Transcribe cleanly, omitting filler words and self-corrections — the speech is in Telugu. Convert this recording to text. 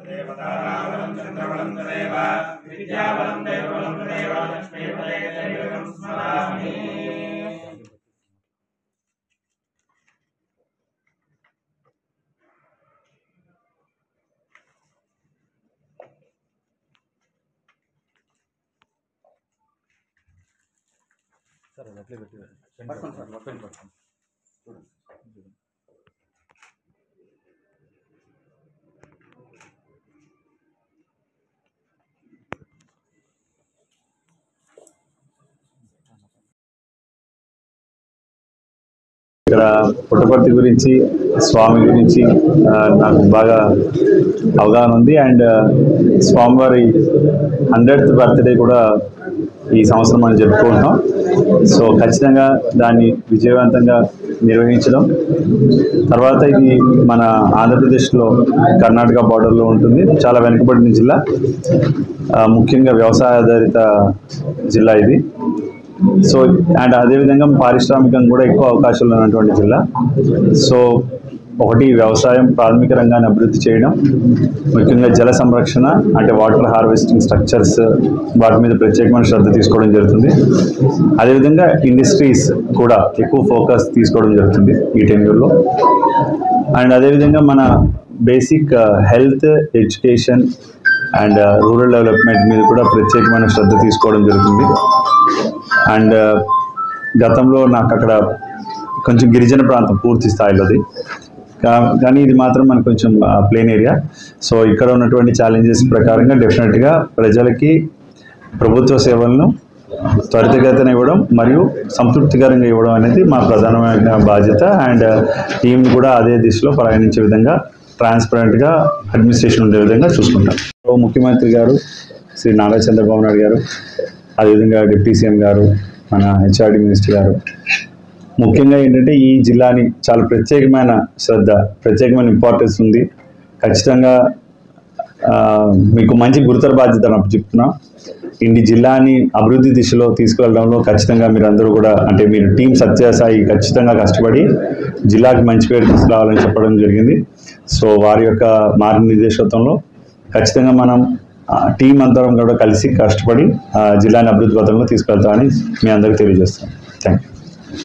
దేవతానామలం చంద్రబలం తదేవ విద్యాబలం దైవబలం తదేవ లక్ష్మీపదే దైవం స్మరామి. సరే అట్లే పెట్టి పట్టుకోండి సార్, పట్టుకోండి. ఇక్కడ పుట్టపర్తి గురించి, స్వామి గురించి నాకు బాగా అవగాహన ఉంది. అండ్ స్వామివారి 100th బర్త్డే కూడా ఈ సంవత్సరం మనం జరుపుకుంటున్నాం. సో ఖచ్చితంగా దాన్ని విజయవంతంగా నిర్వహించడం. తర్వాత ఇది మన ఆంధ్రప్రదేశ్లో కర్ణాటక బార్డర్లో ఉంటుంది. చాలా వెనుకబడిన జిల్లా, ముఖ్యంగా వ్యవసాయ ఆధారిత జిల్లా ఇది. సో అండ్ అదేవిధంగా పారిశ్రామికంగా కూడా ఎక్కువ అవకాశాలు ఉన్నటువంటి జిల్లా. సో ఒకటి వ్యవసాయం, ప్రాథమిక రంగాన్ని అభివృద్ధి చేయడం, ముఖ్యంగా జల సంరక్షణ అంటే వాటర్ హార్వెస్టింగ్ స్ట్రక్చర్స్, వాటి మీద ప్రత్యేకమైన శ్రద్ధ తీసుకోవడం జరుగుతుంది. అదేవిధంగా ఇండస్ట్రీస్ కూడా ఎక్కువ ఫోకస్ తీసుకోవడం జరుగుతుంది ఈ టెన్యూర్లో. అండ్ అదేవిధంగా మన basic health, education and rural development మీద కూడా ప్రత్యేకమైన శ్రద్ధ తీసుకోవడం జరుగుతుంది. అండ్ గతంలో నాకు అక్కడ కొంచెం గిరిజన ప్రాంతం పూర్తి స్థాయిలోది, కానీ ఇది మాత్రం మనకు కొంచెం ప్లేన్ ఏరియా. సో ఇక్కడ ఉన్నటువంటి ఛాలెంజెస్ ప్రకారంగా డెఫినెట్గా ప్రజలకి ప్రభుత్వ సేవలను త్వరితగతిన ఇవ్వడం మరియు సంతృప్తికరంగా ఇవ్వడం అనేది మా ప్రధానమైన బాధ్యత. అండ్ టీం కూడా అదే దిశలో ప్రయాణించే విధంగా ట్రాన్స్పరెంట్గా అడ్మినిస్ట్రేషన్ ఉండే విధంగా చూసుకుంటాం. ముఖ్యమంత్రి గారు శ్రీ నారా చంద్రబాబు నాయుడు గారు, అదేవిధంగా డిప్యూటీ సీఎం గారు, మన హెచ్ఆర్డి మినిస్టర్ గారు, ముఖ్యంగా ఏంటంటే ఈ జిల్లాని చాలా ప్రత్యేకమైన శ్రద్ధ, ప్రత్యేకమైన ఇంపార్టెన్స్ ఉంది. ఖచ్చితంగా మీకు మంచి గురుతర బాధ్యత చెప్తున్నాం. ఈ జిల్లాని అభివృద్ధి దిశలో తీసుకెళ్లడంలో ఖచ్చితంగా మీరు అందరూ కూడా, అంటే మీరు టీం సత్యసాయి ఖచ్చితంగా కష్టపడి జిల్లాకి మంచి పేరు తీసుకురావాలని చెప్పడం జరిగింది. సో వారి యొక్క మార్గనిర్దేశత్వంలో ఖచ్చితంగా మనం టీం అందరం కూడా కలిసి కష్టపడి జిల్లాని అభివృద్ధి పథంలో తీసుకెళ్తామని మీ అందరికీ తెలియజేస్తాం. Thank you.